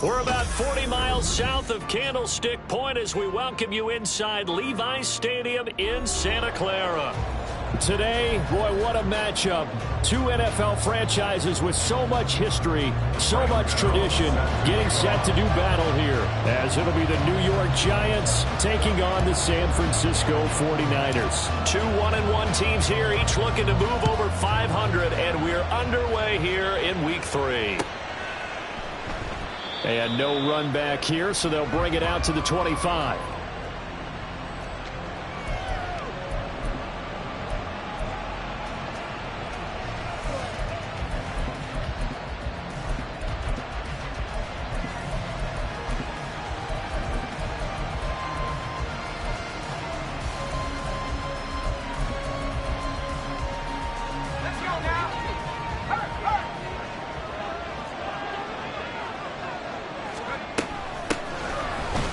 We're about 40 miles south of Candlestick Point as we welcome you inside Levi's Stadium in Santa Clara. Today, boy, what a matchup. Two NFL franchises with so much history, so much tradition, getting set to do battle here, as it'll be the New York Giants taking on the San Francisco 49ers. Two 1-1 teams here, each looking to move over 500, and we're underway here in Week 3. And no run back here, so they'll bring it out to the 25.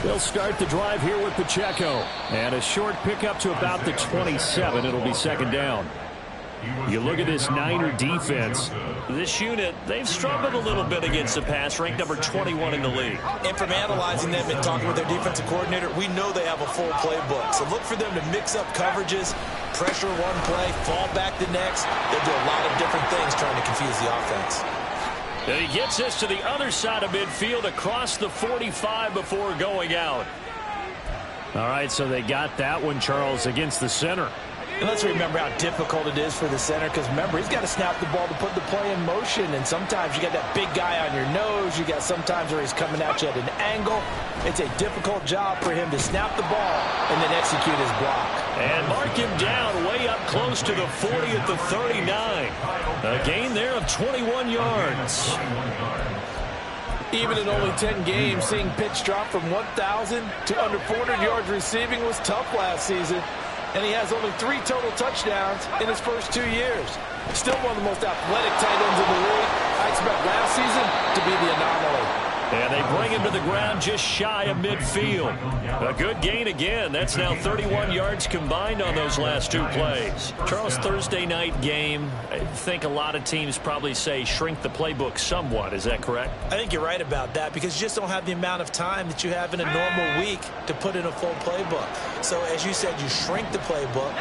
They'll start the drive here with Pacheco. And a short pickup to about the 27. It'll be second down. You look at this Niner defense. This unit, they've struggled a little bit against the pass, ranked number 21 in the league. And from analyzing them and talking with their defensive coordinator, we know they have a full playbook. So look for them to mix up coverages, pressure one play, fall back the next. They'll do a lot of different things trying to confuse the offense. And he gets us to the other side of midfield across the 45 before going out. All right, so they got that one, Charles, against the center. And let's remember how difficult it is for the center, because remember, he's got to snap the ball to put the play in motion, and sometimes you got that big guy on your nose. You got sometimes where he's coming at you at an angle. It's a difficult job for him to snap the ball and then execute his block. And mark him down way up close to the 40 at the 39. A gain there of 21 yards. Even in only 10 games, seeing pitch drop from 1,000 to under 400 yards receiving was tough last season. And he has only 3 total touchdowns in his first 2 years. Still one of the most athletic tight ends in the league. I expect last season to be the anomaly. And they bring him to the ground just shy of midfield. A good gain again. That's now 31 yards combined on those last 2 plays. Charles, Thursday night game, I think a lot of teams probably say shrink the playbook somewhat. Is that correct? I think you're right about that, because you just don't have the amount of time that you have in a normal week to put in a full playbook. So as you said, you shrink the playbook.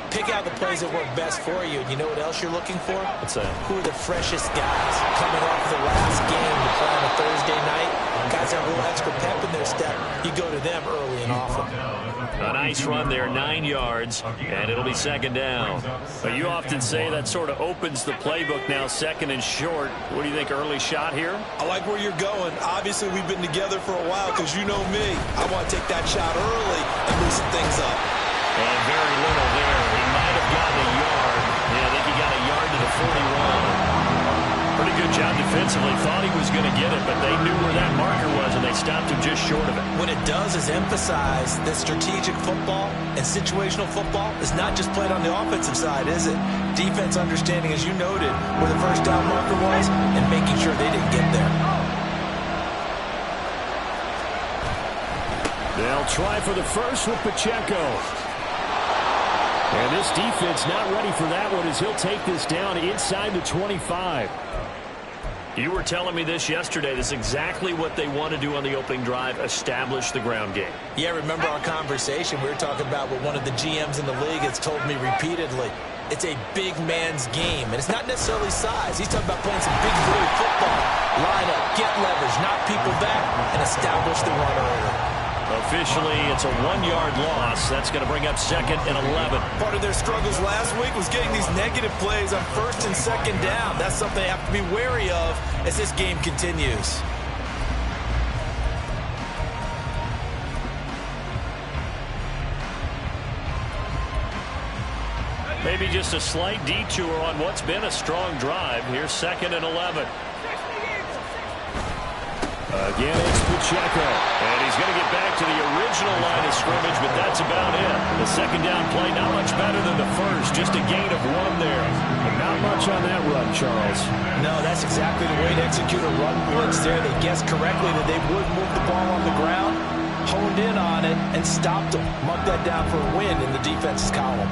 Pick out the plays that work best for you. And you know what else you're looking for? What's that? Who are the freshest guys coming off the last game to play on a Thursday night? Guys have a little extra pep in their step. You go to them early and often. A nice run there, 9 yards, and it'll be second down. But you often say that sort of opens the playbook now, second and short. What do you think, early shot here? I like where you're going. Obviously, we've been together for a while, because you know me. I want to take that shot early and loosen things up. And very little there. He might have gotten a yard. Yeah, I think he got a yard to the 41. Pretty good job defensively. Thought he was going to get it, but they knew where that marker was, and they stopped him just short of it. What it does is emphasize that strategic football and situational football is not just played on the offensive side, is it? Defense understanding, as you noted, where the first down marker was and making sure they didn't get there. They'll try for the first with Pacheco. And this defense not ready for that one, as he'll take this down inside the 25. You were telling me this yesterday. This is exactly what they want to do on the opening drive, establish the ground game. Yeah, remember our conversation. We were talking about what one of the GMs in the league has told me repeatedly. It's a big man's game, and it's not necessarily size. He's talking about playing some big boy football. Line up, get leverage, knock people back, and establish the run early. Officially, it's a 1-yard loss. That's going to bring up second and 11. Part of their struggles last week was getting these negative plays on first and second down. That's something they have to be wary of as this game continues. Maybe just a slight detour on what's been a strong drive. Here's second and 11. Again, it's Pacheco. And he's going to get back to the original line of scrimmage, but that's about it. The second down play, not much better than the first. Just a gain of 1 there. But not much on that run, Charles. No, that's exactly the way to execute a run blitz there. They guessed correctly that they would move the ball on the ground, honed in on it, and stopped them. Mark that down for a win in the defense's column.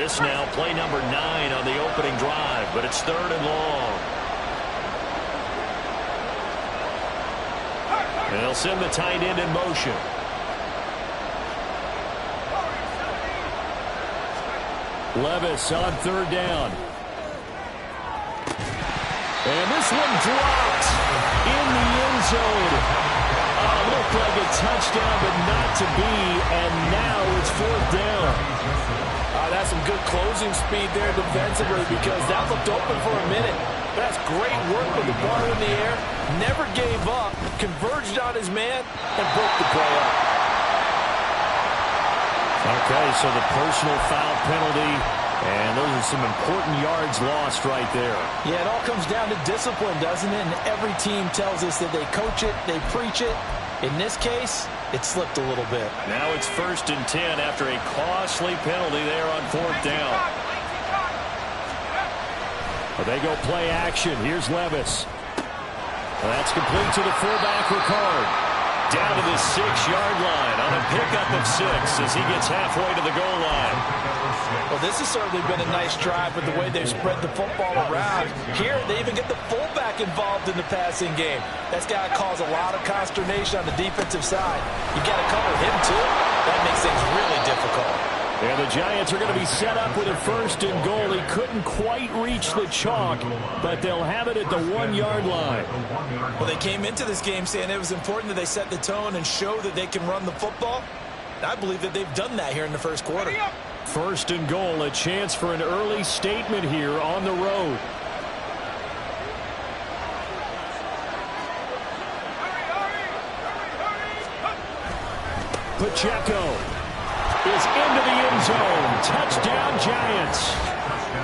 This now play number 9 on the opening drive, but it's 3rd and long. And they'll send the tight end in motion. Levis on 3rd down. And this one dropped in the end zone. Looked like a touchdown, but not to be, and now it's 4th down. That's some good closing speed there defensively because that looked open for a minute. That's great work with the ball in the air. Never gave up, converged on his man, and broke the play up. Okay, so the personal foul penalty, and those are some important yards lost right there. Yeah, it all comes down to discipline, doesn't it? And every team tells us that they coach it, they preach it. In this case, it slipped a little bit. Now it's 1st and 10 after a costly penalty there on 4th down. Well, they go play action. Here's Levis. Well, that's complete to the fullback, Ricard. Down to the 6-yard line on a pickup of 6 as he gets halfway to the goal line. Well, this has certainly been a nice drive with the way they've spread the football around. Here, they even get the fullback involved in the passing game. That's got to cause a lot of consternation on the defensive side. You got to cover him, too. That makes things really difficult. And the Giants are going to be set up with a 1st and goal. He couldn't quite reach the chalk, but they'll have it at the 1-yard line. Well, they came into this game saying it was important that they set the tone and show that they can run the football. I believe that they've done that here in the first quarter. 1st and goal, a chance for an early statement here on the road. Pacheco is into the end zone. Touchdown, Giants.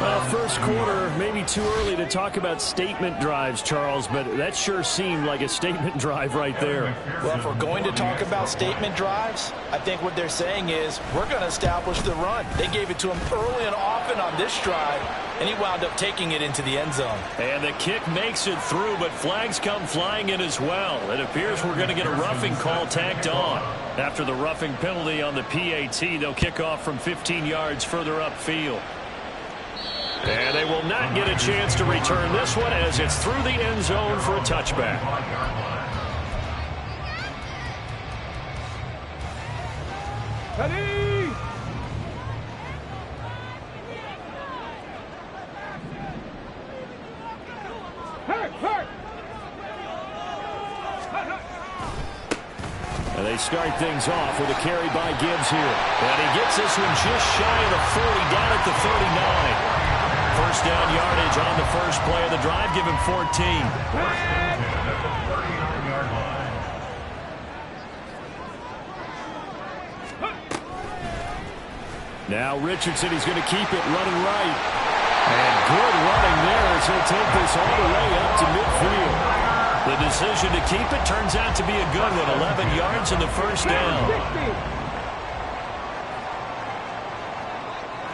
Well, first quarter, maybe too early to talk about statement drives, Charles, but that sure seemed like a statement drive right there. Well, if we're going to talk about statement drives, I think what they're saying is we're going to establish the run. They gave it to him early and often on this drive, and he wound up taking it into the end zone. And the kick makes it through, but flags come flying in as well. It appears we're going to get a roughing call tacked on. After the roughing penalty on the PAT, they'll kick off from 15 yards further upfield. And they will not get a chance to return this one as it's through the end zone for a touchback. Ready? And they start things off with a carry by Gibbs here. And he gets this one just shy of the 40, down at the 39. First down yardage on the first play of the drive. Give him 14. Now Richardson, he's going to keep it running right. And good running there as he'll take this all the way up to midfield. The decision to keep it turns out to be a good one. 11 yards in the first down.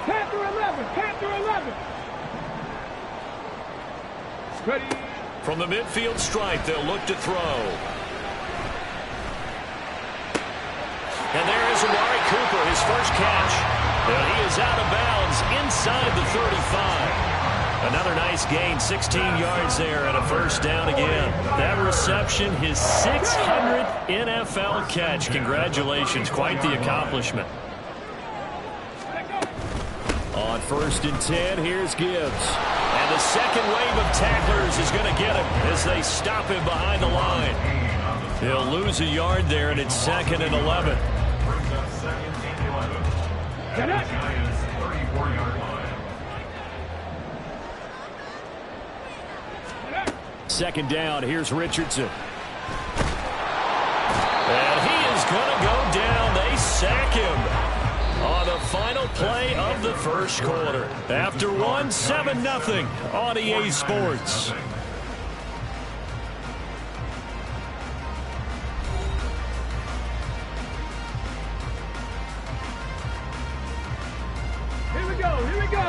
10 through 11. 10 through 11. Ready. From the midfield stripe, they'll look to throw. And there is Amari Cooper, his first catch. And he is out of bounds inside the 35. Another nice gain, 16 yards there and a first down again. That reception, his 600th NFL catch. Congratulations, quite the accomplishment. On 1st and 10, here's Gibbs. And the second wave of tacklers is going to get him as they stop him behind the line. He'll lose a yard there, and it's 2nd and 11. Second down, here's Richardson. And he is going to go down. They sack him on the final play of the first quarter. After one, 7-0 on EA Sports.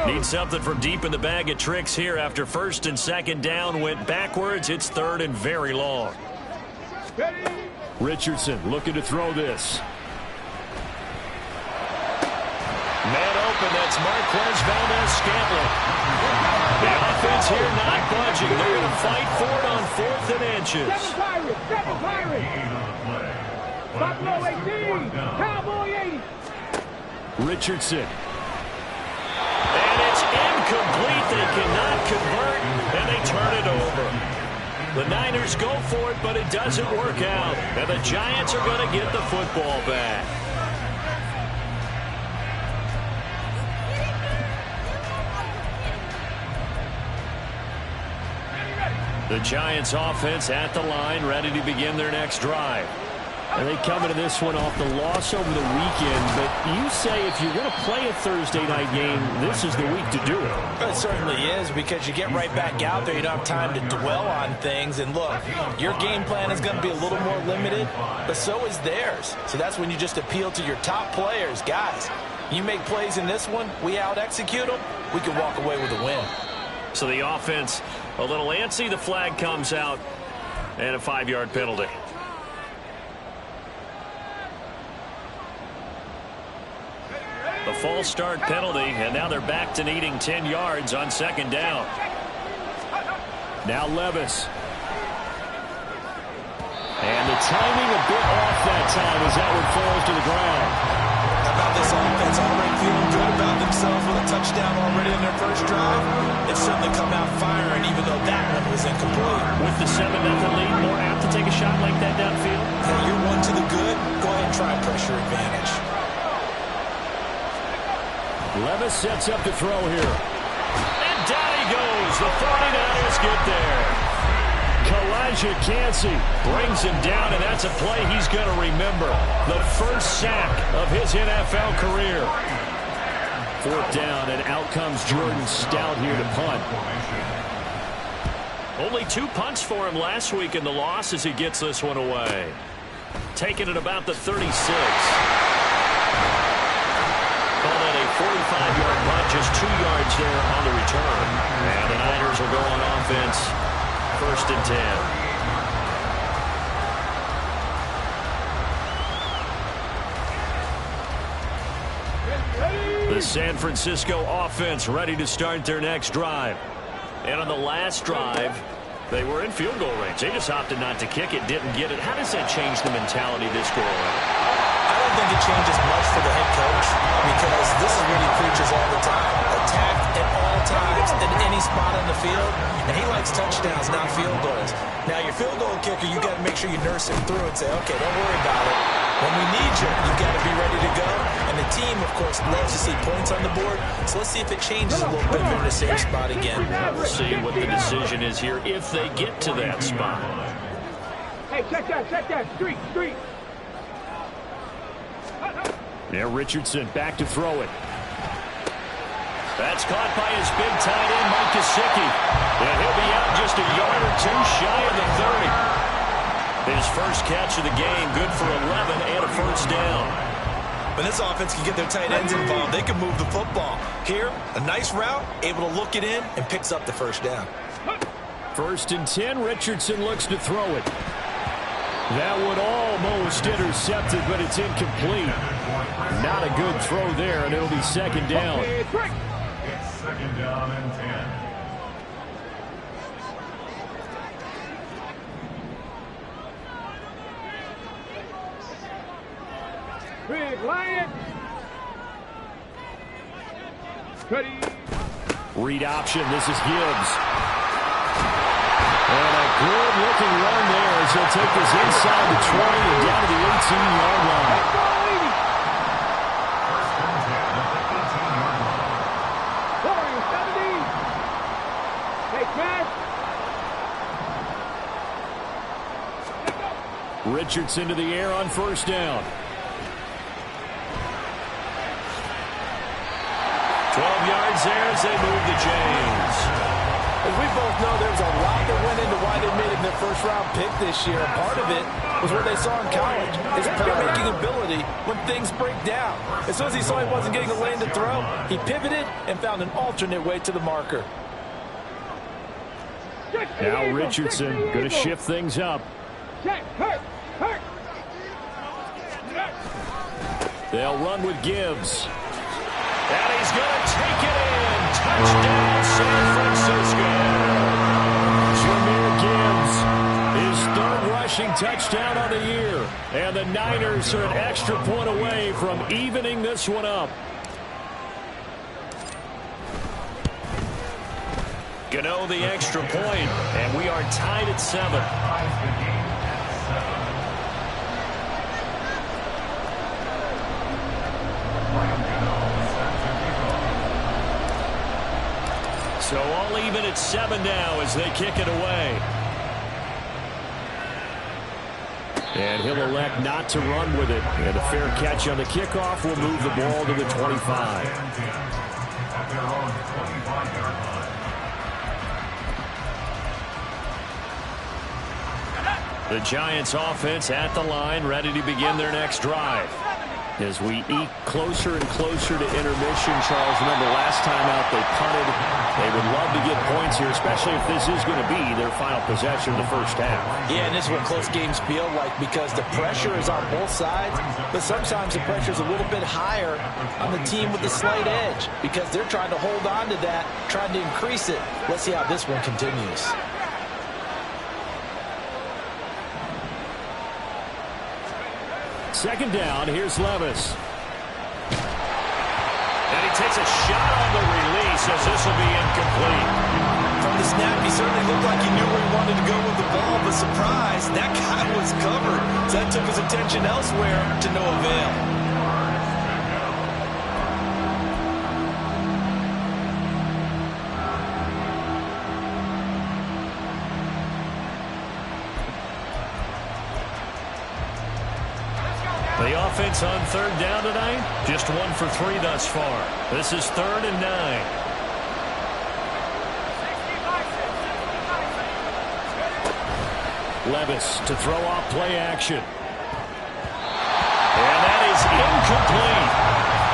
Need something from deep in the bag of tricks here after 1st and 2nd down went backwards. It's 3rd and very long. Richardson looking to throw this. Man open. That's Marquez Valdez-Scantling. The offense here not budging. They're going to fight for it on 4th and inches. Seven Pirates. Buffalo 18. Cowboy 80. Richardson. And it's incomplete. They cannot convert, and they turn it over. The Niners go for it, but it doesn't work out. And the Giants are going to get the football back. The Giants offense at the line, ready to begin their next drive. And they come into this one off the loss over the weekend, but you say if you're going to play a Thursday night game, this is the week to do it. It certainly is, because you get right back out there. You don't have time to dwell on things. And look, your game plan is going to be a little more limited, but so is theirs. So that's when you just appeal to your top players. Guys, you make plays in this one, we out-execute them, we can walk away with a win. So the offense a little antsy. The flag comes out, and a 5-yard penalty. The false start penalty, and now they're back to needing 10 yards on 2nd down. Now Levis. And the timing a bit off that time as that one falls to the ground. How about this offense? Already feeling good about themselves with a touchdown already in their first drive. They've certainly come out firing, even though that one was incomplete. With the 7-0 lead, more apt to take a shot like that downfield? Hey, you're one to the good. Go ahead and try pressure advantage. Levis sets up to throw here. And down he goes. The 49ers get there. Kalijah Kancey brings him down, and that's a play he's going to remember. The first sack of his NFL career. 4th down, and out comes Jordan Stout here to punt. Only 2 punts for him last week in the loss as he gets this one away. Taking it about the 36. Call that a 45-yard punt, just 2 yards there on the return. And the Niners will go on offense, 1st and 10. The San Francisco offense ready to start their next drive. And on the last drive, they were in field goal range. They just opted not to kick it, didn't get it. How does that change the mentality this go around? I don't think it changes much for the head coach, because this is what he preaches all the time. Attack at all times, in any spot on the field. And he likes touchdowns, not field goals. Now, your field goal kicker, you got to make sure you nurse him through and say, okay, don't worry about it. When we need you, you've got to be ready to go. And the team, of course, loves to see points on the board. So let's see if it changes a little bit if they're in the same spot again. We'll see what the decision is here if they get to that spot. Hey, check that. Street. Now Richardson back to throw it. That's caught by his big tight end, Mike Gesicki. And he'll be out just a yard or 2 shy of the 30. His first catch of the game, good for 11 and a 1st down. When this offense can get their tight ends involved, they can move the football. Here, a nice route, able to look it in, and picks up the 1st down. 1st and 10, Richardson looks to throw it. That one almost intercepted, but it's incomplete. Not a good throw there, and it'll be 2nd down. It's 2nd down and 10. Big Lion. Ready. Read option. This is Gibbs. And a good-looking run there as he'll take this inside the 20 and down to the 18-yard line. Richardson to the air on 1st down. 12 yards there as they move the chains. As we both know, there's a lot that went into why they made him their first-round pick this year. Part of it was what they saw in college, his playmaking ability when things break down. As soon as he saw he wasn't getting a lane to throw, he pivoted and found an alternate way to the marker. Now Richardson going to shift things up. They'll run with Gibbs. And he's going to take it in. Touchdown, San Francisco. Jahmyr Gibbs, his third rushing touchdown of the year. And the Niners are an extra point away from evening this one up. Gano the extra point, and we are tied at 7. So all even at 7 now as they kick it away. And he'll elect not to run with it. And a fair catch on the kickoff will move the ball to the 25. At their own 25-yard line. The Giants offense at the line, ready to begin their next drive. As we eke closer and closer to intermission, Charles, remember last time out they punted. They would love to get points here, especially if this is going to be their final possession of the first half. Yeah, and this is what close games feel like because the pressure is on both sides, but sometimes the pressure is a little bit higher on the team with the slight edge because they're trying to hold on to that, trying to increase it. Let's see how this one continues. Second down, here's Levis. And he takes a shot on the release as this will be incomplete. From the snap, he certainly looked like he knew where he wanted to go with the ball, but surprise, that guy was covered. So that took his attention elsewhere to no avail. The offense on third down tonight, just 1 for 3 thus far. This is 3rd and 9. Levis to throw off play action. And that is incomplete.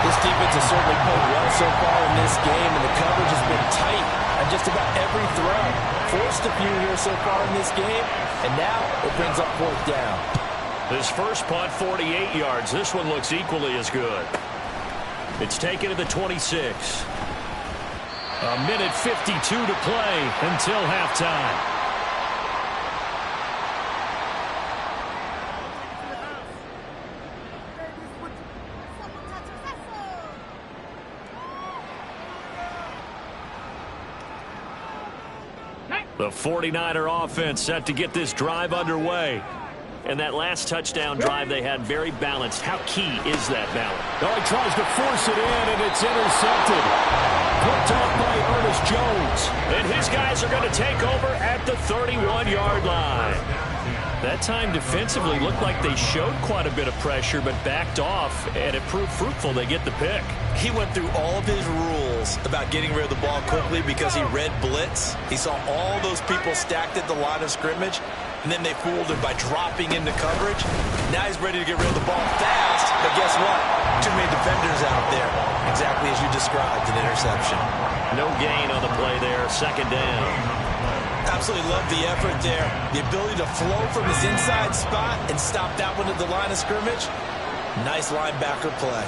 This defense has certainly played well so far in this game, and the coverage has been tight on just about every throw. Forced a few here so far in this game, and now it brings up 4th down. This first punt, 48 yards. This one looks equally as good. It's taken to the 26. A minute 52 to play until halftime. The 49er offense set to get this drive underway. And that last touchdown drive they had very balanced. How key is that balance? Oh, he tries to force it in, and it's intercepted. Picked off by Ernest Jones. And his guys are going to take over at the 31-yard line. That time defensively looked like they showed quite a bit of pressure, but backed off, and it proved fruitful. They get the pick. He went through all of his rules about getting rid of the ball quickly because he read blitz. He saw all those people stacked at the line of scrimmage, and then they fooled him by dropping into coverage. Now he's ready to get rid of the ball fast, but guess what? Too many defenders out there. Exactly as you described, an interception. No gain on the play there, 2nd down. Absolutely love the effort there. The ability to flow from his inside spot and stop that one at the line of scrimmage. Nice linebacker play.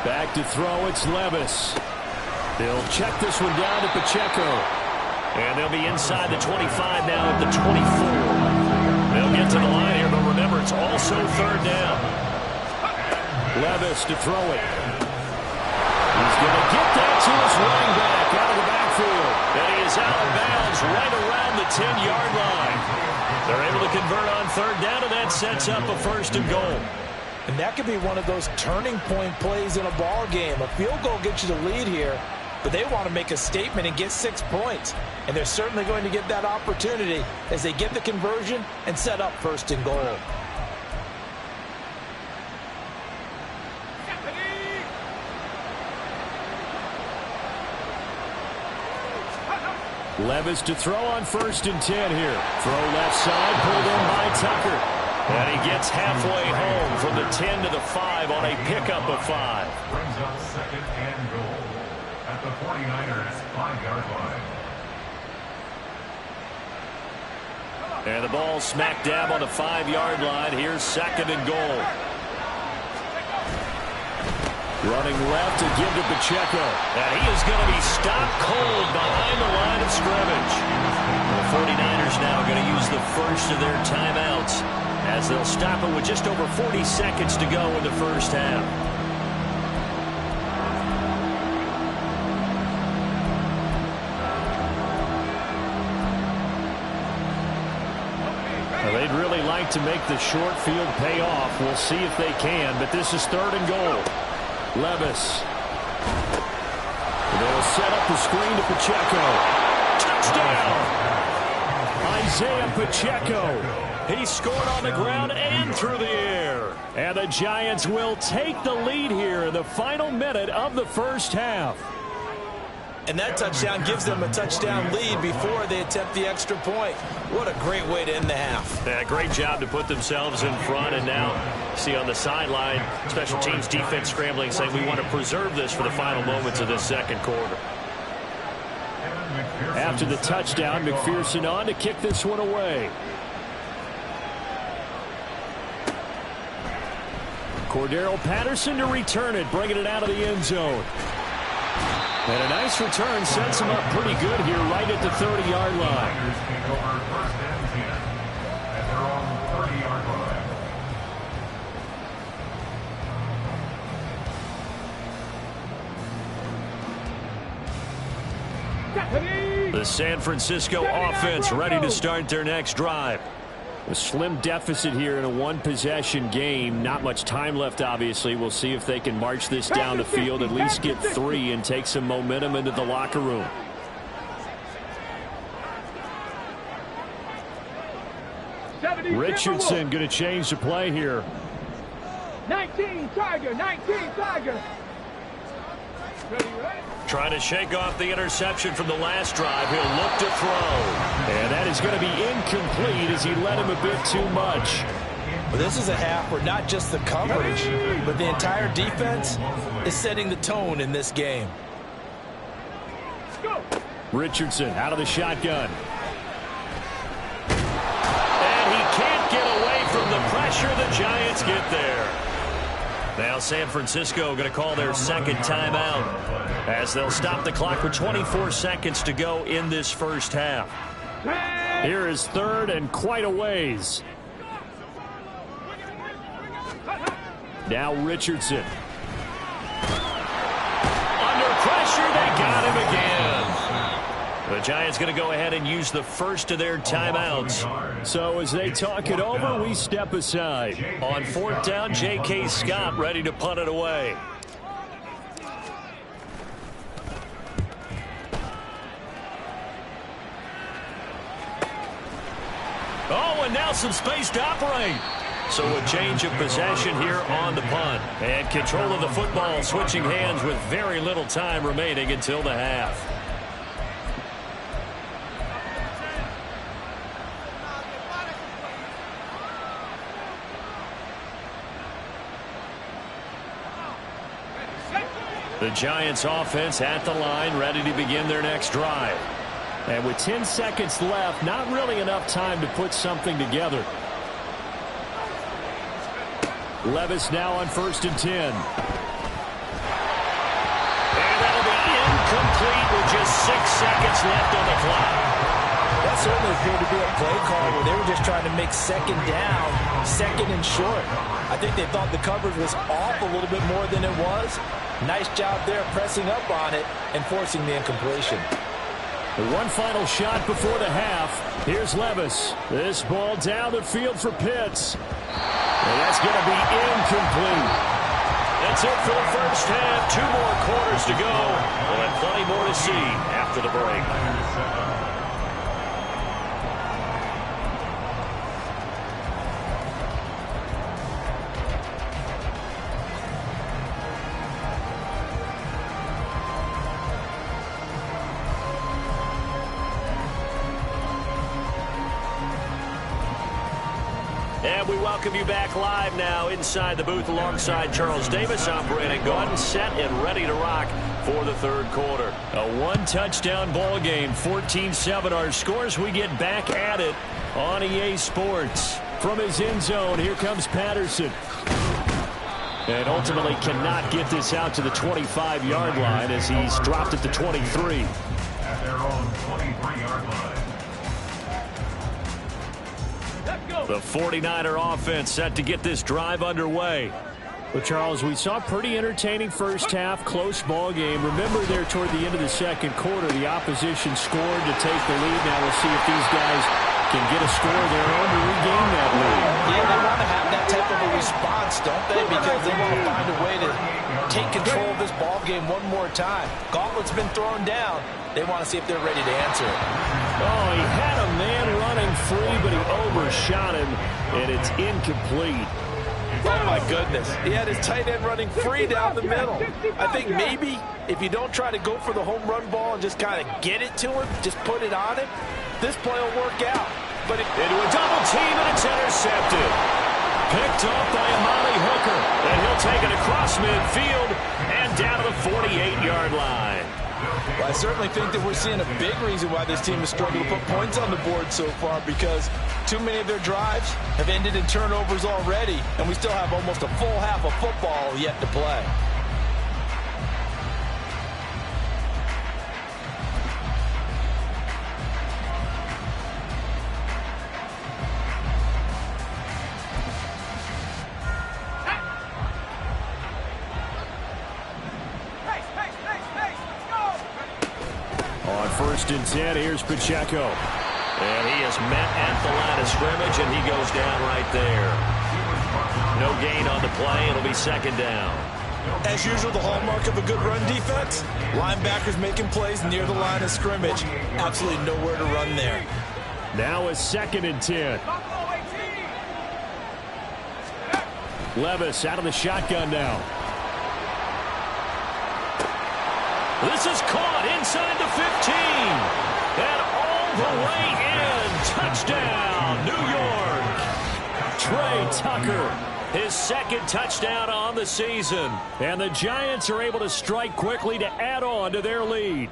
Back to throw, it's Levis. They'll check this one down to Pacheco. And they'll be inside the 25 now at the 24. They'll get to the line here, but remember, it's also 3rd down. Levis to throw it. He's going to get that to his running back out of the backfield. And he is out of bounds right around the 10-yard line. They're able to convert on 3rd down, and that sets up a 1st and goal. And that could be one of those turning point plays in a ball game. A field goal gets you the lead here, but they want to make a statement and get 6 points. And they're certainly going to get that opportunity as they get the conversion and set up 1st and goal. Levis to throw on 1st and 10 here. Throw left side, pulled in by Tucker. And he gets halfway home from the 10 to the 5 on a pickup of 5. Brings up 2nd and goal at the 49ers 5-yard line. And the ball smack dab on the 5-yard line. Here's 2nd and goal. Running left to give to Pacheco. And he is going to be stopped cold behind the line of scrimmage. The 49ers now going to use the first of their timeouts as they'll stop it with just over 40 seconds to go in the first half. Well, they'd really like to make the short field pay off. We'll see if they can, but this is 3rd and goal. Levis. They'll set up the screen to Pacheco. Touchdown! Isaiah Pacheco. He scored on the ground and through the air. And the Giants will take the lead here in the final minute of the first half. And that touchdown gives them a touchdown lead before they attempt the extra point. What a great way to end the half. Yeah, great job to put themselves in front. And now, see on the sideline, special teams defense scrambling, saying we want to preserve this for the final moments of this second quarter. After the touchdown, McPherson on to kick this one away. Cordero Patterson to return it, bringing it out of the end zone. And a nice return sets him up pretty good here right at the 30-yard line. The San Francisco offense ready to start their next drive. A slim deficit here in a one-possession game. Not much time left, obviously. We'll see if they can march this down the field, at least get 3 and take some momentum into the locker room. Richardson going to change the play here. 19 Tiger, 19 Tiger. Trying to shake off the interception from the last drive. He'll look to throw. And that is going to be incomplete as he led him a bit too much. Well, this is a half where not just the coverage, but the entire defense is setting the tone in this game. Richardson out of the shotgun. And he can't get away from the pressure. The Giants get there. Now San Francisco going to call their second timeout as they'll stop the clock with 24 seconds to go in this first half. Here is 3rd and quite a ways. Now Richardson. Under pressure, they got him again. The Giants going to go ahead and use the first of their timeouts. So as they talk it over, we step aside. On 4th down, J.K. Scott ready to punt it away. Oh, and now some space to operate. So a change of possession here on the punt. And control of the football switching hands with very little time remaining until the half. The Giants offense at the line, ready to begin their next drive. And with 10 seconds left, not really enough time to put something together. Levis now on 1st and 10. And that'll be incomplete with just 6 seconds left on the clock. That certainly appeared to be a play call where they were just trying to make 2nd down, 2nd and short. I think they thought the coverage was off a little bit more than it was. Nice job there pressing up on it and forcing the incompletion. One final shot before the half. Here's Levis. This ball down the field for Pitts. And that's going to be incomplete. That's it for the first half. 2 more quarters to go. We'll have plenty more to see after the break. And we welcome you back live now inside the booth alongside Charles Davis. I'm Brandon Gaudin, set and ready to rock for the 3rd quarter. A 1-touchdown ball game, 14-7 our scores. We get back at it on EA Sports. From his end zone, here comes Patterson. And ultimately cannot get this out to the 25-yard line as he's dropped at the 23. At their own 23-yard line. The 49er offense set to get this drive underway. Well, Charles, we saw a pretty entertaining first half, close ball game. Remember there toward the end of the second quarter, the opposition scored to take the lead. Now we'll see if these guys can get a score of their own to regain that lead. Yeah, they want to have that type of a response, don't they? Because they want to find a way to take control of this ball game one more time. Gauntlet's been thrown down. They want to see if they're ready to answer it. Oh, he had a man running free, but he overshot him, and it's incomplete. Oh, my goodness. He had his tight end running free down the middle. I think maybe if you don't try to go for the home run ball and just kind of get it to him, just put it on him, this play will work out. But into a double team, and it's intercepted. Picked off by Amali Hooker, and he'll take it across midfield and down to the 48-yard line. Well, I certainly think that we're seeing a big reason why this team has struggled to put points on the board so far, because too many of their drives have ended in turnovers already, and we still have almost a full half of football yet to play. On 1st and 10, here's Pacheco. And he is met at the line of scrimmage, and he goes down right there. No gain on the play. It'll be 2nd down. As usual, the hallmark of a good run defense, linebackers making plays near the line of scrimmage. Absolutely nowhere to run there. Now a 2nd and 10. Levis out of the shotgun now. This is caught inside the 15. And all the way in. Touchdown, New York. Trey Tucker, his 2nd touchdown on the season. And the Giants are able to strike quickly to add on to their lead.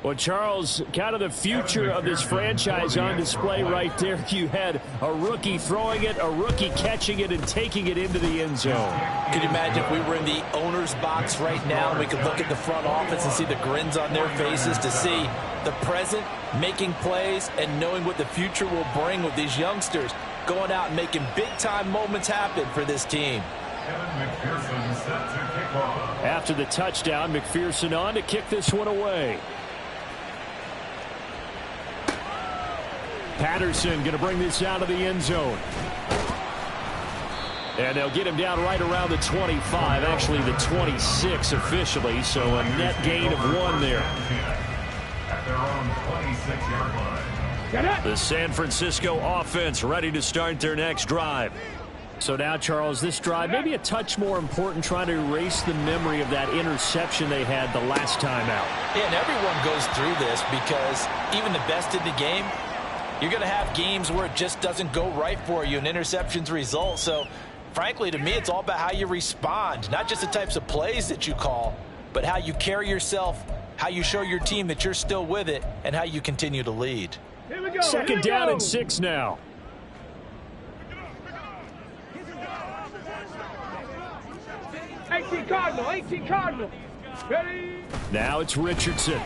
Well, Charles, kind of the future of this franchise on display right there. You had a rookie throwing it, a rookie catching it, and taking it into the end zone. Could you imagine if we were in the owner's box right now and we could look at the front office and see the grins on their faces, to see the present making plays and knowing what the future will bring with these youngsters going out and making big-time moments happen for this team. After the touchdown, McPherson on to kick this one away. Patterson going to bring this out of the end zone. And they'll get him down right around the 25, actually the 26 officially, so a net gain of 1 there. At their own 26-yard line. The San Francisco offense ready to start their next drive. So now, Charles, this drive maybe a touch more important, trying to erase the memory of that interception they had the last time out. Yeah, and everyone goes through this, because even the best in the game, you're going to have games where it just doesn't go right for you and interceptions result. So, frankly, to me, it's all about how you respond, not just the types of plays that you call, but how you carry yourself, how you show your team that you're still with it, and how you continue to lead. 2nd down and 6 now. Cardinal, 18 Cardinal. Ready? Now it's Richardson.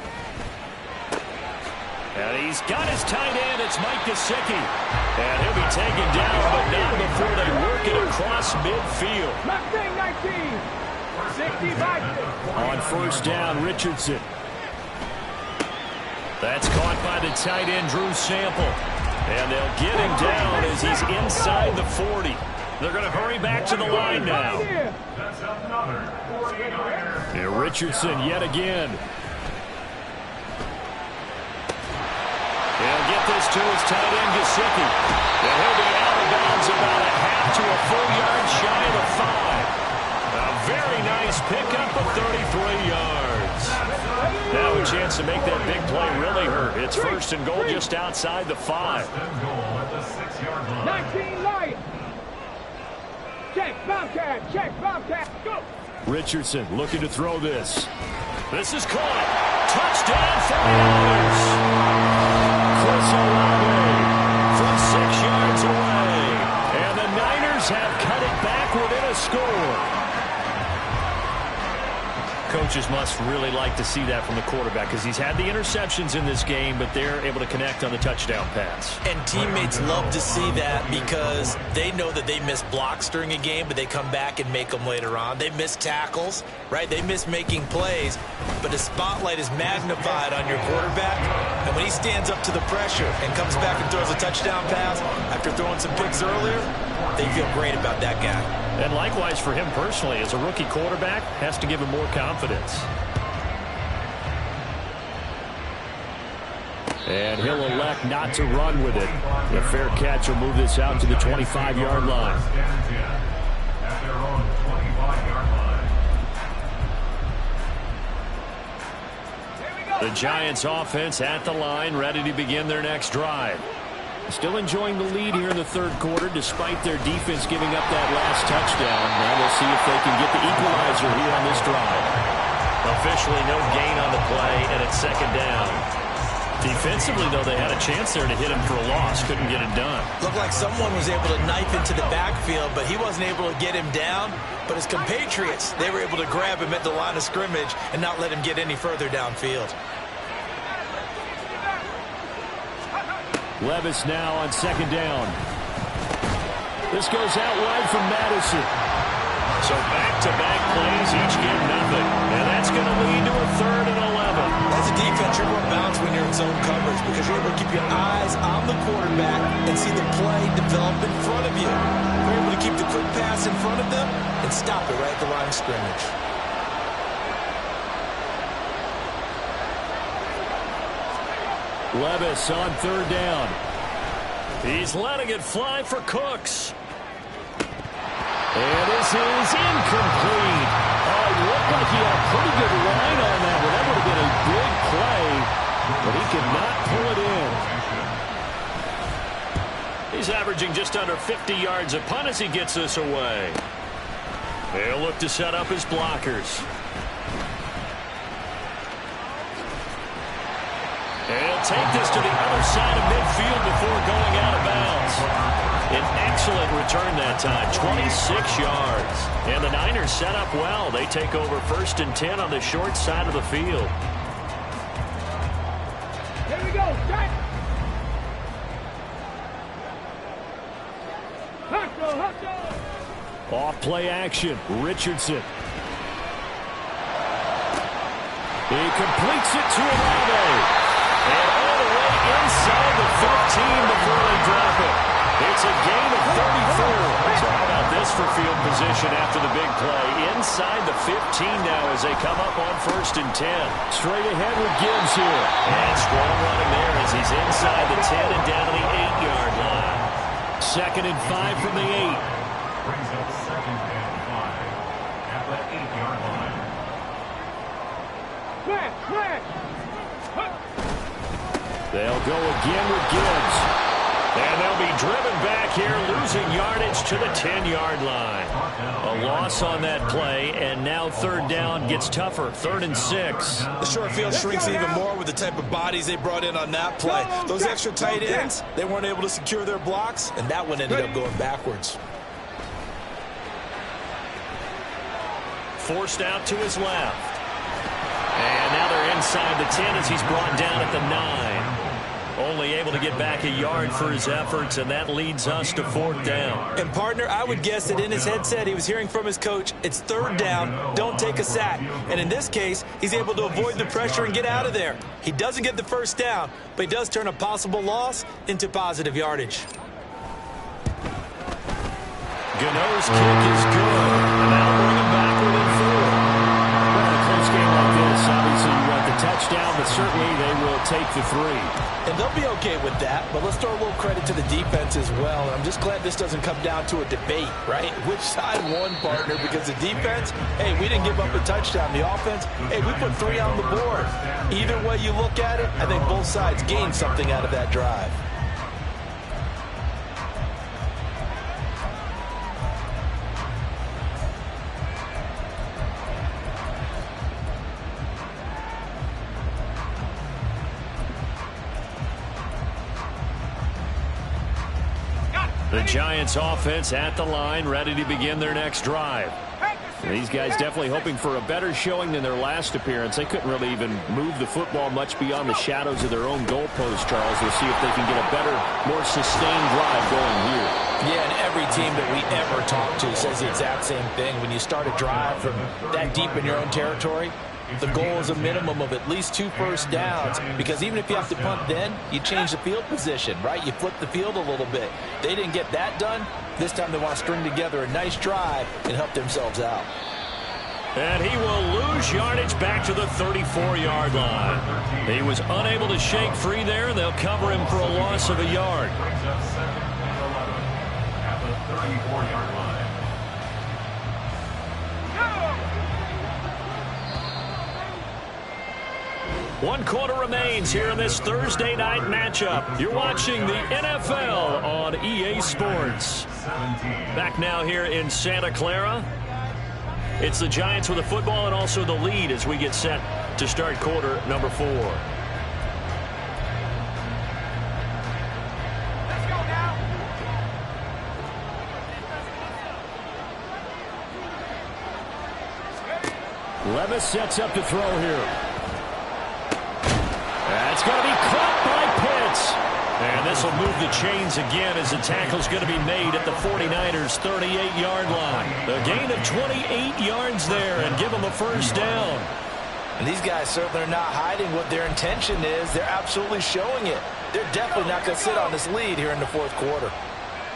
And he's got his tight end. It's Mike Gesicki. And he'll be taken down, but not before they work it across midfield. Mustang 19. 65. On 1st down, Richardson. That's caught by the tight end, Drew Sample. And they'll get him down as he's inside the 40. They're going to hurry back to the line now. That's another 49er. Here, Richardson yet again. He'll get this to his tight end, Gesicki. And he'll be out of bounds about a half to a full yard shy of the 5. A very nice pickup of 33 yards. Now a chance to make that big play really hurt. It's 1st and goal just outside the 5. 1st goal at the 6-yard line. 19 Lions. Check, Bobcat, go! Richardson looking to throw this. This is caught. Touchdown, 49ers. Chris Olave from 6 yards away. And the Niners have cut it back. score. Coaches must really like to see that from the quarterback because he's had the interceptions in this game, but they're able to connect on the touchdown pass. And teammates love to see that because they know that they miss blocks during a game, but they come back and make them later on. They miss tackles, right? They miss making plays, but the spotlight is magnified on your quarterback, and when he stands up to the pressure and comes back and throws a touchdown pass after throwing some picks earlier, they feel great about that guy. And likewise for him personally, as a rookie quarterback, has to give him more confidence. And he'll elect not to run with it. The fair catch will move this out to the 25-yard line. At their own 25-yard line. The Giants offense at the line, ready to begin their next drive. Still enjoying the lead here in the third quarter, despite their defense giving up that last touchdown. Now we'll see if they can get the equalizer here on this drive. Officially no gain on the play, and it's second down. Defensively, though, they had a chance there to hit him for a loss. Couldn't get it done. Looked like someone was able to knife into the backfield, but he wasn't able to get him down. But his compatriots, they were able to grab him at the line of scrimmage and not let him get any further downfield. Levis now on second down. This goes out wide from Madison. So back-to-back plays, each get nothing. And that's going to lead to a 3rd and 11. As a defense, you're more balanced when you're in zone coverage because you're able to keep your eyes on the quarterback and see the play develop in front of you. You're able to keep the quick pass in front of them and stop it right at the line of scrimmage. Levis on third down. He's letting it fly for Cooks. And this is incomplete. Oh, it looked like he had a pretty good line on that one. That would have been a big play, but he could not pull it in. He's averaging just under 50 yards a punt as he gets this away. They'll look to set up his blockers. He'll take this to the other side of midfield before going out of bounds. An excellent return that time, 26 yards. And the Niners set up well. They take over 1st and 10 on the short side of the field. Here we go, set. Hustle. Off play action, Richardson. He completes it to Olave. And all the way inside the 15 before they drop it. It's a gain of 34. So how about this for field position after the big play? Inside the 15 now as they come up on 1st and 10. Straight ahead with Gibbs here. And strong running there as he's inside the 10 and down to the 8-yard line. 2nd and 5 from the 8. Brings up 2nd and 5 at the 8-yard line. Flash. They'll go again with Gibbs. And they'll be driven back here, losing yardage to the 10-yard line. A loss on that play, and now 3rd down gets tougher, 3rd and 6. The short field shrinks even more with the type of bodies they brought in on that play. Those extra tight ends, they weren't able to secure their blocks, and that one ended up going backwards. Forced out to his left. And now they're inside the 10 as he's brought down at the 9. Only able to get back a yard for his efforts, and that leads us to 4th down. And, partner, I would guess that in his headset he was hearing from his coach, it's 3rd down, don't take a sack. And in this case, he's able to avoid the pressure and get out of there. He doesn't get the 1st down, but he does turn a possible loss into positive yardage. Gano's kick is good, and that'll bring him back within 4. Well, in a close game like this, obviously you want the touchdown, but certainly they will take the 3. And they'll be okay with that, but let's throw a little credit to the defense as well. And I'm just glad this doesn't come down to a debate, right? Which side won, partner? Because the defense, hey, we didn't give up a touchdown. The offense, hey, we put 3 on the board. Either way you look at it, I think both sides gained something out of that drive. The Giants offense at the line, ready to begin their next drive. These guys definitely hoping for a better showing than their last appearance. They couldn't really even move the football much beyond the shadows of their own goalpost, Charles. We'll see if they can get a better, more sustained drive going here. Yeah, and every team that we ever talk to says the exact same thing. When you start a drive from that deep in your own territory, the goal is a minimum of at least 2 first downs, because even if you have to punt then, you change the field position, right? You flip the field a little bit. They didn't get that done. This time they want to string together a nice drive and help themselves out. And he will lose yardage back to the 34-yard line. He was unable to shake free there. They'll cover him for a loss of a yard. Brings up 2nd and 11 at the 34-yard line. One quarter remains here in this Thursday night matchup. You're watching the NFL on EA Sports. Back now here in Santa Clara. It's the Giants with the football and also the lead as we get set to start quarter number 4. Let's go now. Levis sets up to throw here. That's going to be caught by Pitts. And this will move the chains again as the tackle's going to be made at the 49ers' 38-yard line. A gain of 28 yards there and give them a first down. And these guys certainly are not hiding what their intention is. They're absolutely showing it. They're definitely not going to sit on this lead here in the 4th quarter.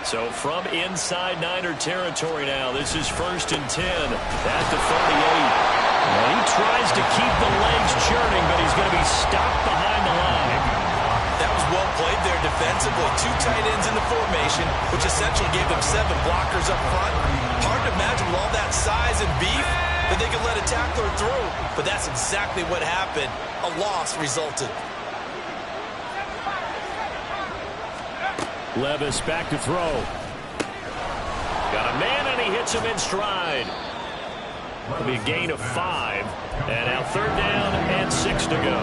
So from inside Niner territory now, this is 1st and 10 at the 38. And he tries to keep the legs churning, but he's going to be stopped behind the line. That was well played there defensively. 2 tight ends in the formation, which essentially gave them 7 blockers up front. Hard to imagine with all that size and beef that they could let a tackler through. But that's exactly what happened. A loss resulted. Levis back to throw. Got a man, and he hits him in stride. It'll be a gain of 5. And now 3rd down and 6 to go.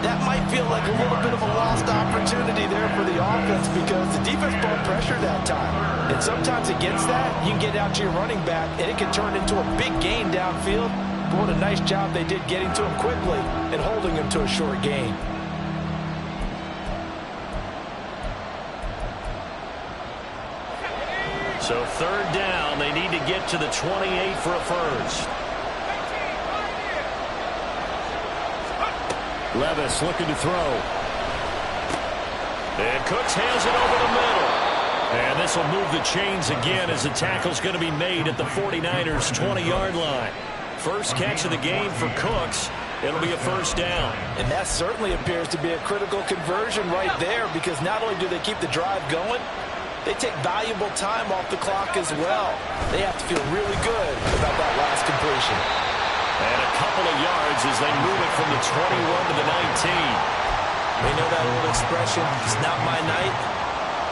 That might feel like a little bit of a lost opportunity there for the offense, because the defense brought pressure that time. And sometimes against that, you can get out to your running back, and it can turn into a big gain downfield. But what a nice job they did getting to him quickly and holding him to a short gain. So 3rd down, they need to get to the 28 for a first. Levis looking to throw. And Cooks hands it over the middle. And this will move the chains again as the tackle's going to be made at the 49ers' 20-yard line. First catch of the game for Cooks. It'll be a first down. And that certainly appears to be a critical conversion right there, because not only do they keep the drive going, they take valuable time off the clock as well. They have to feel really good about that last completion. And a couple of yards as they move it from the 21 to the 19. We know that old expression, it's not my night.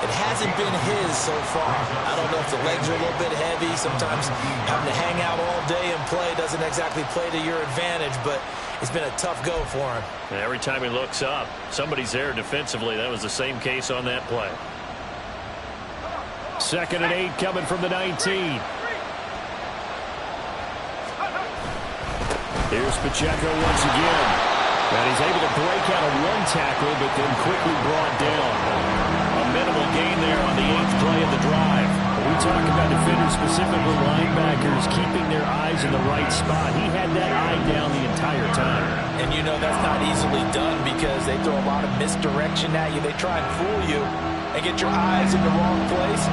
It hasn't been his so far. I don't know if the legs are a little bit heavy. Sometimes having to hang out all day and play doesn't exactly play to your advantage, but it's been a tough go for him. And every time he looks up, somebody's there defensively. That was the same case on that play. 2nd and 8 coming from the 19. Here's Pacheco once again. And he's able to break out of 1 tackle, but then quickly brought down. A minimal gain there on the 8th play of the drive. When we talk about defenders, specifically linebackers, keeping their eyes in the right spot. He had that eye down the entire time. And you know that's not easily done, because they throw a lot of misdirection at you. They try and fool you and get your eyes in the wrong place.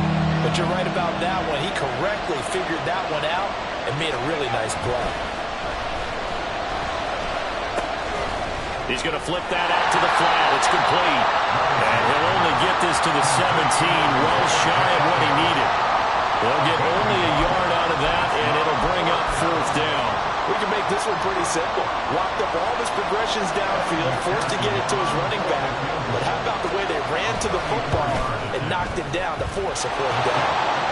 But you're right about that one. He correctly figured that one out and made a really nice play. He's going to flip that out to the flat. It's complete. And he'll only get this to the 17, well shy of what he needed. They'll get only a yard out of that, and it'll bring up 4th down. We can make this one pretty simple. Locked up all his progressions downfield, forced to get it to his running back. But how about the way they ran to the football and knocked it down to force a 4th down?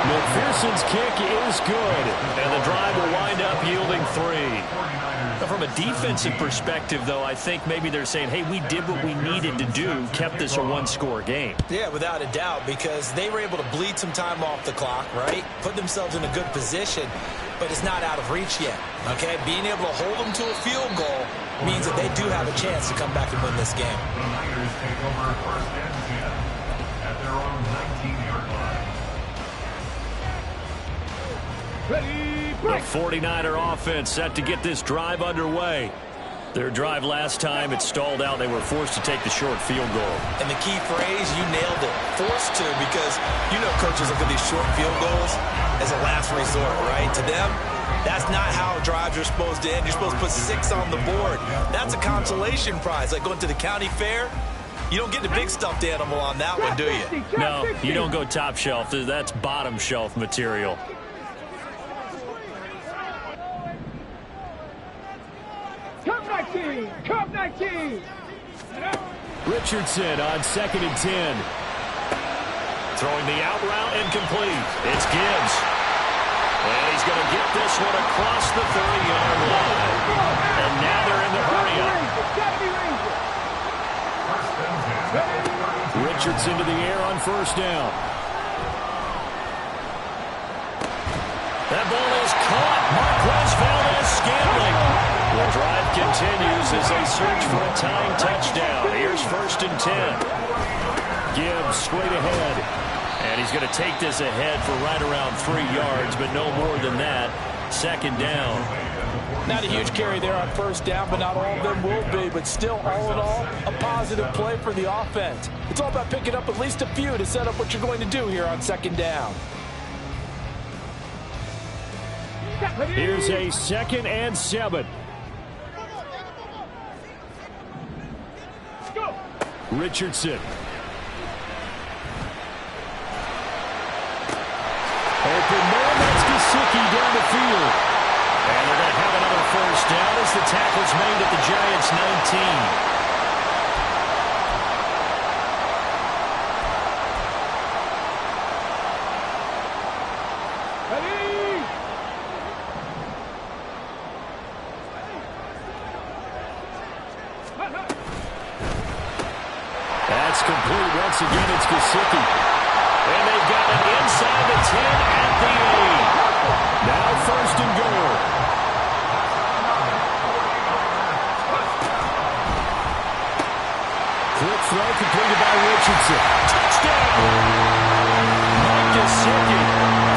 McPherson's kick is good. And the drive will wind up yielding 3. From a defensive perspective, though, I think maybe they're saying, hey, we did what we needed to do, kept this a one-score game. Yeah, without a doubt, because they were able to bleed some time off the clock, right? Put themselves in a good position, but it's not out of reach yet, okay? Being able to hold them to a field goal means that they do have a chance to come back and win this game. The Niners take over first and 10 at their own 19-yard line. The 49er offense set to get this drive underway. Their drive last time, it stalled out. They were forced to take the short field goal. And the key phrase, you nailed it, forced to, because you know coaches look at these short field goals as a last resort, right? To them, that's not how drives are supposed to end. You're supposed to put 6 on the board. That's a consolation prize, like going to the county fair. You don't get the big stuffed animal on that one, do you? No, you don't go top shelf. That's bottom shelf material. Cup 19! Richardson on 2nd and 10. Throwing the out route incomplete. It's Gibbs. And he's going to get this one across the 30-yard line. And now they're in the hurry-up. Richardson to the air on first down. That ball is caught. Marquez Valdez-Scantling. The drive continues as they search for a tying touchdown. Here's 1st and 10. Gibbs straight ahead. And he's going to take this ahead for right around 3 yards, but no more than that. 2nd down. Not a huge carry there on first down, but not all of them will be. But still, all in all, a positive play for the offense. It's all about picking up at least a few to set up what you're going to do here on 2nd down. Here's a 2nd and 7. Richardson. Open man, that's Gesicki down the field. And they're going to have another first down as the tackle's made at the Giants' 19. That's complete. Once again, it's Gesicki. And they've got it inside the 10 at the 8. Now 1st and goal. Quick throw completed by Richardson. Touchdown! Mike Gesicki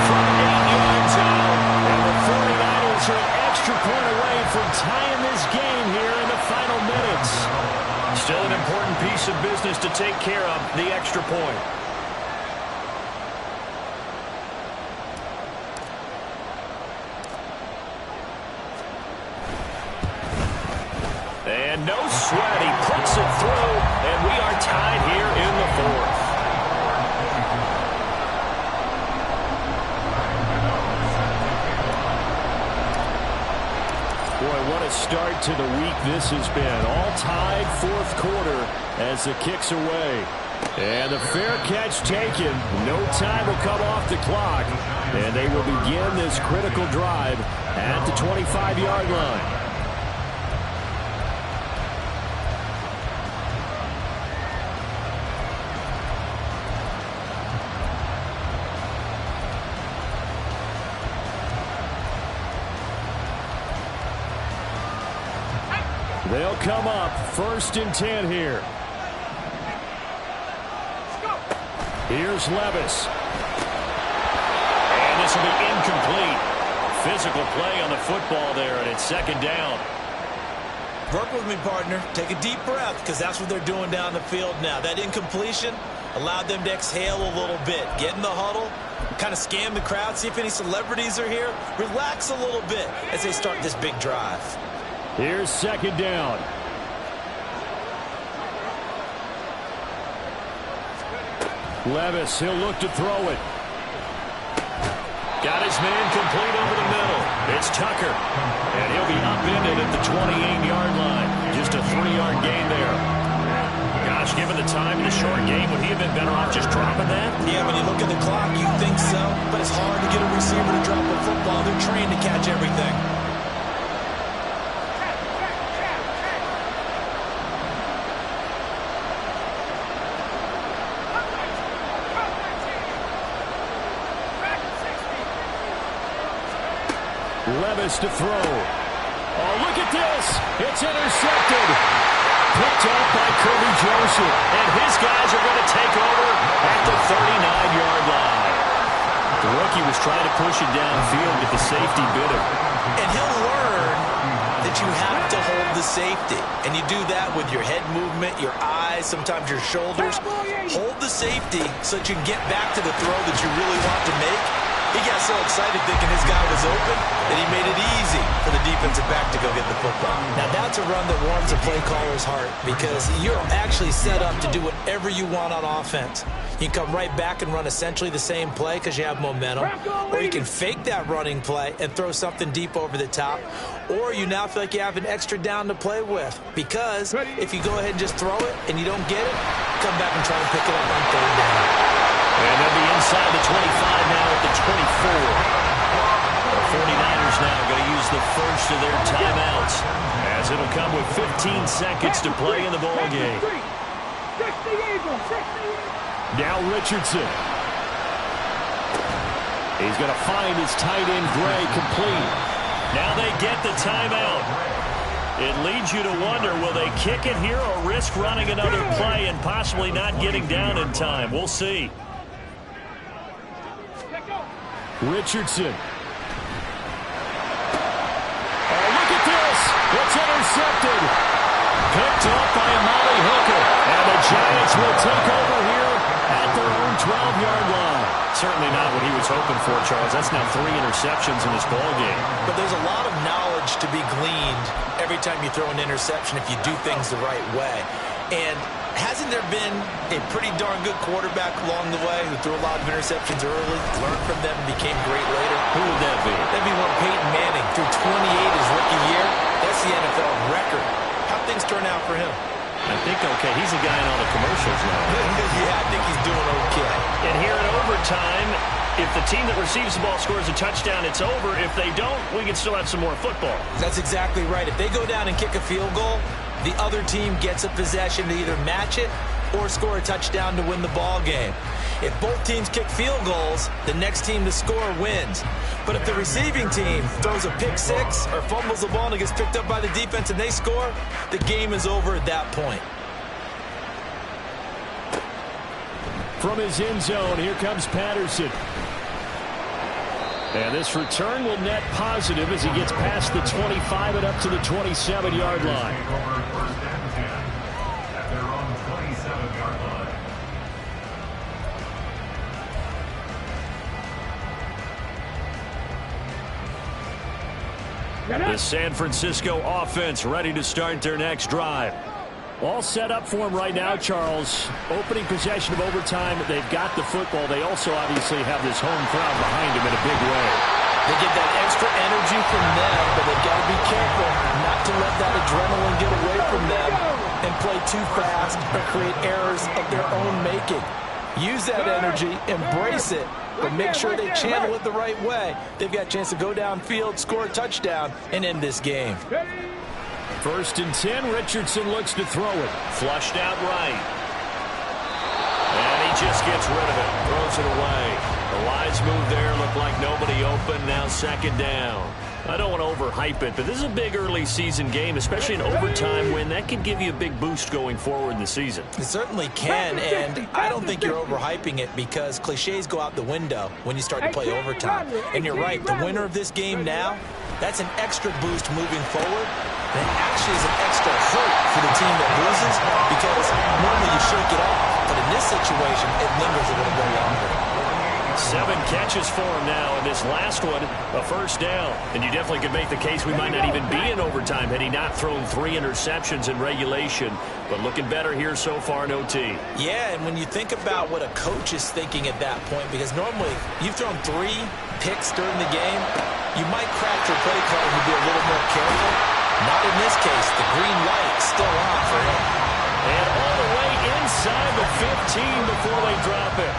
from 8 yards out. And the 49ers are an extra point away from tying this game here in the final minutes. Still an important piece of business to take care of, the extra point. And no sweat, he puts it through, and we are tied here in the 4th. Boy, what a start to the week this has been. All tied 4th quarter as the kick's away. And the fair catch taken. No time will come off the clock. And they will begin this critical drive at the 25-yard line. They'll come up 1st and 10 here. Here's Levis. And this will be incomplete. Physical play on the football there, and it's 2nd down. Work with me, partner. Take a deep breath, because that's what they're doing down the field now. That incompletion allowed them to exhale a little bit. Get in the huddle, kind of scan the crowd, see if any celebrities are here. Relax a little bit as they start this big drive. Here's 2nd down. Levis, he'll look to throw it. Got his man complete over the middle. It's Tucker. And he'll be upended at the 28-yard line. Just a 3-yard gain there. Gosh, given the time in the short game, would he have been better off just dropping that? Yeah, when you look at the clock, you think so. But it's hard to get a receiver to drop a football. They're trained to catch everything. Levis to throw. Oh, look at this. It's intercepted. Picked up by Kirby Joseph. And his guys are going to take over at the 39-yard line. The rookie was trying to push it downfield, but the safety bit him. And he'll learn that you have to hold the safety. And you do that with your head movement, your eyes, sometimes your shoulders. Hold the safety so that you can get back to the throw that you really want to make. He got so excited thinking his guy was open that he made it easy for the defensive back to go get the football. Now that's a run that warms a play caller's heart because you're actually set up to do whatever you want on offense. You can come right back and run essentially the same play because you have momentum, or you can fake that running play and throw something deep over the top, or you now feel like you have an extra down to play with because if you go ahead and just throw it and you don't get it, come back and try to pick it up on third down. And they'll be inside the 25 now at the 24. The 49ers now going to use the first of their timeouts as it'll come with 15 seconds to play in the ball game. Now Richardson. He's going to find his tight end Gray complete. Now they get the timeout. It leads you to wonder, will they kick it here or risk running another play and possibly not getting down in time? We'll see. Richardson. Oh, look at this. It's intercepted. Picked up by Molly Hooker. And the Giants will take over here at their own 12-yard line. Certainly not what he was hoping for, Charles. That's now 3 interceptions in this ballgame. But there's a lot of knowledge to be gleaned every time you throw an interception if you do things the right way. And hasn't there been a pretty darn good quarterback along the way who threw a lot of interceptions early, learned from them, and became great later? Who would that be? That'd be one Peyton Manning. Threw 28 his rookie year. That's the NFL record. How'd things turn out for him? I think okay. He's a guy in all the commercials now. Yeah, I think he's doing okay. And here in overtime, if the team that receives the ball scores a touchdown, it's over. If they don't, we can still have some more football. That's exactly right. If they go down and kick a field goal, the other team gets a possession to either match it or score a touchdown to win the ball game. If both teams kick field goals, the next team to score wins. But if the receiving team throws a pick six or fumbles the ball and it gets picked up by the defense and they score, the game is over at that point. From his end zone, here comes Patterson. And this return will net positive as he gets past the 25 and up to the 27-yard line. At their own 27-yard line. The San Francisco offense ready to start their next drive. All set up for him right now, Charles. Opening possession of overtime. They've got the football. They also obviously have this home crowd behind them in a big way. They get that extra energy from them, but they've got to be careful not to let that adrenaline get away from them and play too fast or create errors of their own making. Use that energy, embrace it, but make sure they channel it the right way. They've got a chance to go downfield, score a touchdown, and end this game. 1st and 10. Richardson looks to throw it. Flushed out right. And he just gets rid of it. Throws it away. The wise move there. Looked like nobody open. Now 2nd down. I don't want to overhype it, but this is a big early season game, especially an overtime win. That can give you a big boost going forward in the season. It certainly can, and I don't think you're overhyping it because cliches go out the window when you start to play overtime. And you're right, the winner of this game now, that's an extra boost moving forward. And it actually is an extra hurt for the team that loses because normally you shake it off, but in this situation, it lingers a little bit longer. 7 catches for him now, and this last one, a 1st down. And you definitely could make the case we might not even be in overtime had he not thrown 3 interceptions in regulation. But looking better here so far in OT. Yeah, and when you think about what a coach is thinking at that point, because normally you've thrown 3 picks during the game, you might craft your play card and be a little more careful. Not in this case. The green light still on for him. And all the way inside the 15 before they drop it.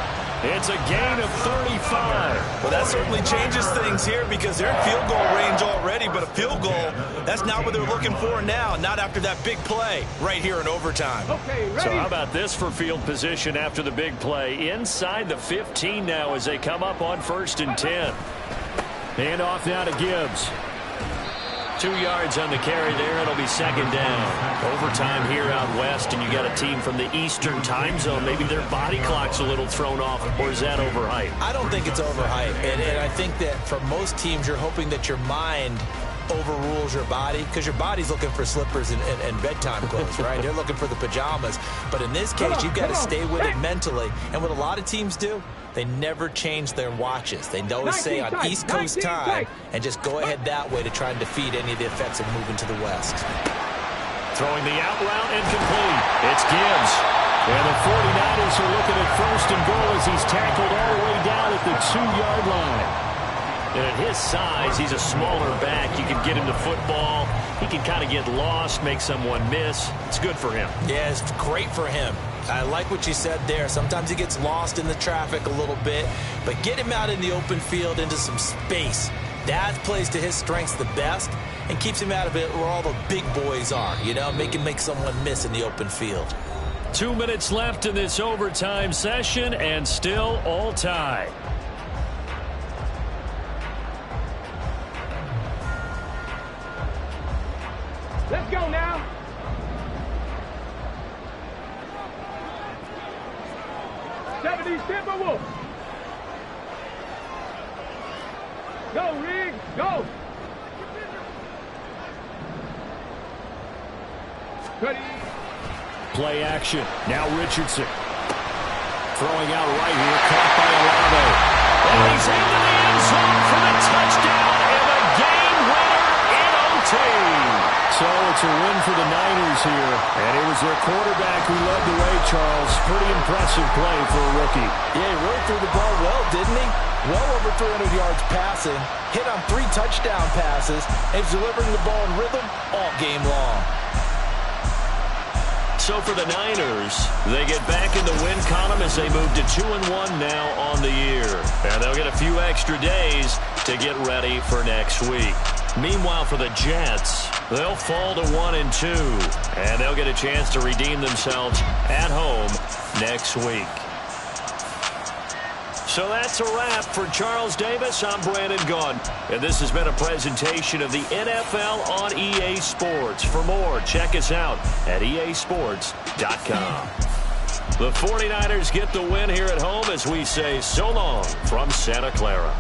It's a gain of 35. Well, that certainly changes things here because they're in field goal range already, but a field goal, that's not what they're looking for now, not after that big play right here in overtime. Okay, ready? So how about this for field position after the big play? Inside the 15 now as they come up on 1st and 10. Hand off now to Gibbs. 2 yards on the carry there. It'll be second down. Overtime here out west, and you got a team from the Eastern time zone. Maybe their body clock's a little thrown off, or is that overhyped? I don't think it's overhyped. And I think that for most teams, you're hoping that your mind overrules your body, because your body's looking for slippers and bedtime clothes, right? They're looking for the pajamas. But in this case, you've got to stay with it mentally. And what a lot of teams do, they never change their watches. They always say on East Coast time and just go ahead that way to try and defeat any of the effects of moving to the west. Throwing the out route incomplete. It's Gibbs. And the 49ers are looking at first and goal as he's tackled all the way down at the 2-yard line. And at his size, he's a smaller back. You can get him to football. He can kind of get lost, make someone miss. It's good for him. Yeah, it's great for him. I like what you said there. Sometimes he gets lost in the traffic a little bit, but get him out in the open field into some space. That plays to his strengths the best and keeps him out of it where all the big boys are, you know, make someone miss in the open field. 2 minutes left in this overtime session, and still all tied. Let's go now. Timberwolves. Go, Riggs, go. Play action. Now Richardson. Throwing out right here. Caught by Olave. And he's into the end zone for the touchdown and a game winner in OT. So it's a win for the Niners here. And it was their quarterback who led the way, Charles. Pretty impressive play for a rookie. Yeah, he really threw the ball well, didn't he? Well over 300 yards passing. Hit on 3 touchdown passes. And he's delivering the ball in rhythm all game long. So for the Niners, they get back in the win column as they move to 2-1 now on the year. And they'll get a few extra days to get ready for next week. Meanwhile, for the Jets, they'll fall to 1-2, and they'll get a chance to redeem themselves at home next week. So that's a wrap for Charles Davis. I'm Brandon Gaudin, and this has been a presentation of the NFL on EA Sports. For more, check us out at easports.com. The 49ers get the win here at home as we say so long from Santa Clara.